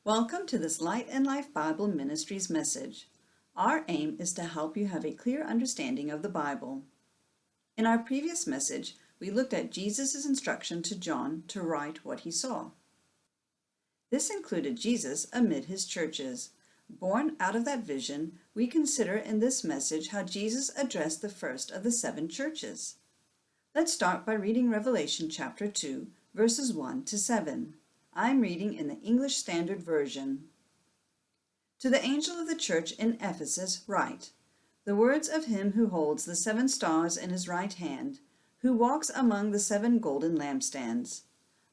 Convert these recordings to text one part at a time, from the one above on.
Welcome to this Light and Life Bible Ministries message. Our aim is to help you have a clear understanding of the Bible. In our previous message, we looked at Jesus' instruction to John to write what he saw. This included Jesus amid his churches. Born out of that vision, we consider in this message how Jesus addressed the first of the 7 churches. Let's start by reading Revelation chapter 2, verses 1 to 7. I'm reading in the English Standard Version. To the angel of the church in Ephesus write, the words of him who holds the 7 stars in his right hand, who walks among the 7 golden lampstands.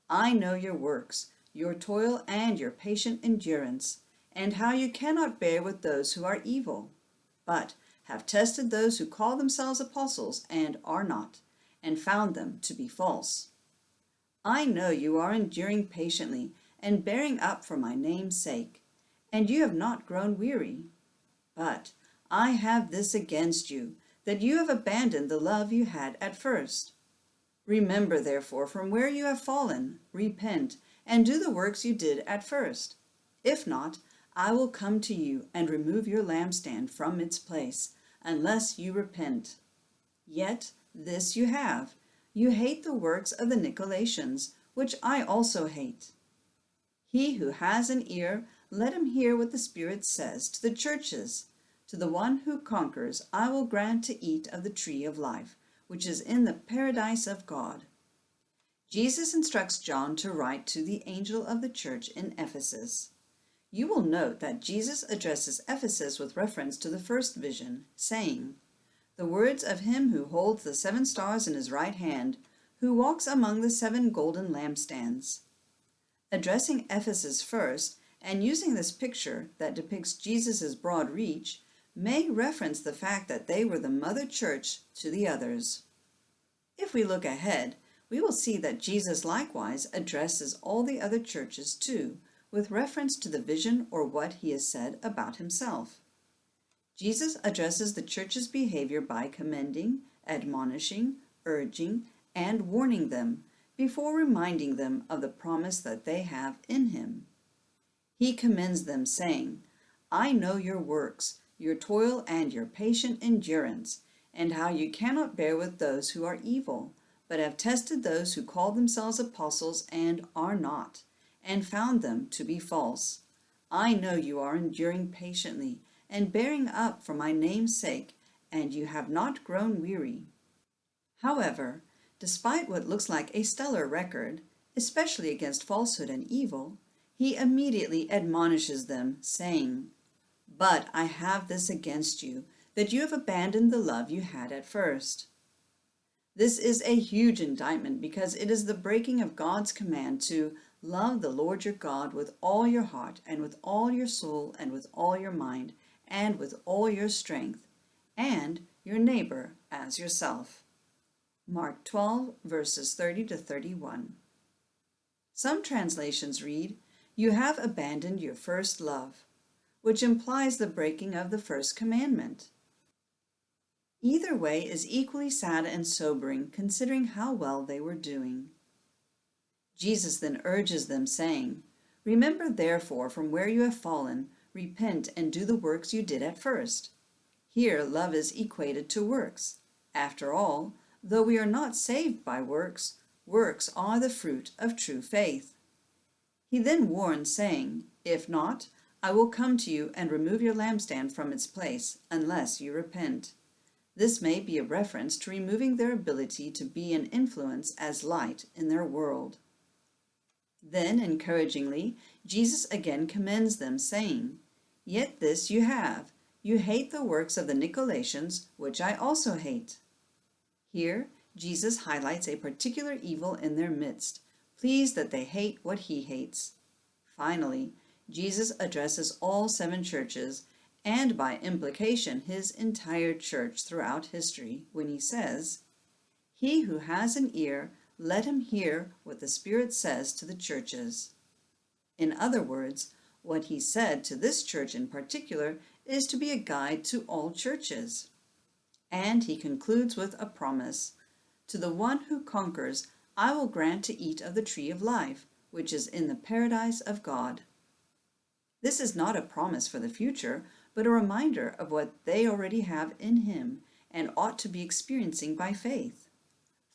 I know your works, your toil and your patient endurance, and how you cannot bear with those who are evil, but have tested those who call themselves apostles and are not, and found them to be false. I know you are enduring patiently and bearing up for my name's sake, and you have not grown weary. But I have this against you, that you have abandoned the love you had at first. Remember, therefore, from where you have fallen, repent, and do the works you did at first. If not, I will come to you and remove your lampstand from its place, unless you repent. Yet this you have. You hate the works of the Nicolaitans, which I also hate. He who has an ear, let him hear what the Spirit says to the churches. To the one who conquers, I will grant to eat of the tree of life, which is in the paradise of God. Jesus instructs John to write to the angel of the church in Ephesus. You will note that Jesus addresses Ephesus with reference to the first vision, saying, the words of him who holds the 7 stars in his right hand, who walks among the 7 golden lampstands. Addressing Ephesus first, and using this picture that depicts Jesus' broad reach, may reference the fact that they were the mother church to the others. If we look ahead, we will see that Jesus likewise addresses all the other churches too, with reference to the vision or what he has said about himself. Jesus addresses the church's behavior by commending, admonishing, urging, and warning them before reminding them of the promise that they have in him. He commends them, saying, I know your works, your toil and your patient endurance, and how you cannot bear with those who are evil, but have tested those who call themselves apostles and are not, and found them to be false. I know you are enduring patiently, and bearing up for my name's sake, and you have not grown weary. However, despite what looks like a stellar record, especially against falsehood and evil, he immediately admonishes them, saying, But I have this against you, that you have abandoned the love you had at first. This is a huge indictment because it is the breaking of God's command to love the Lord your God with all your heart and with all your soul and with all your mind, and with all your strength, and your neighbor as yourself. Mark 12, verses 30 to 31. Some translations read, You have abandoned your first love, which implies the breaking of the first commandment. Either way is equally sad and sobering, considering how well they were doing. Jesus then urges them, saying, Remember therefore from where you have fallen, repent and do the works you did at first. Here love is equated to works. After all, though we are not saved by works, works are the fruit of true faith. He then warns, saying, If not, I will come to you and remove your lampstand from its place, unless you repent. This may be a reference to removing their ability to be an influence as light in their world. Then, encouragingly, Jesus again commends them, saying, Yet this you have, you hate the works of the Nicolaitans, which I also hate. Here, Jesus highlights a particular evil in their midst, pleased that they hate what he hates. Finally, Jesus addresses all 7 churches, and by implication his entire church throughout history, when he says, He who has an ear, let him hear what the Spirit says to the churches. In other words, what he said to this church in particular is to be a guide to all churches. And he concludes with a promise, To the one who conquers, I will grant to eat of the tree of life, which is in the paradise of God. This is not a promise for the future, but a reminder of what they already have in Him and ought to be experiencing by faith.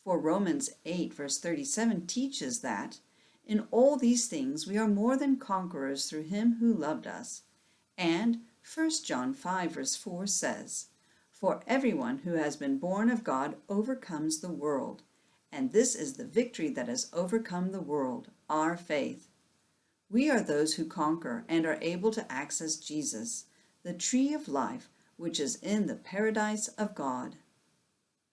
For Romans 8 verse 37 teaches that, in all these things we are more than conquerors through Him who loved us. And 1 John 5 verse 4 says, for everyone who has been born of God overcomes the world. And this is the victory that has overcome the world, our faith. We are those who conquer and are able to access Jesus, the tree of life, which is in the paradise of God.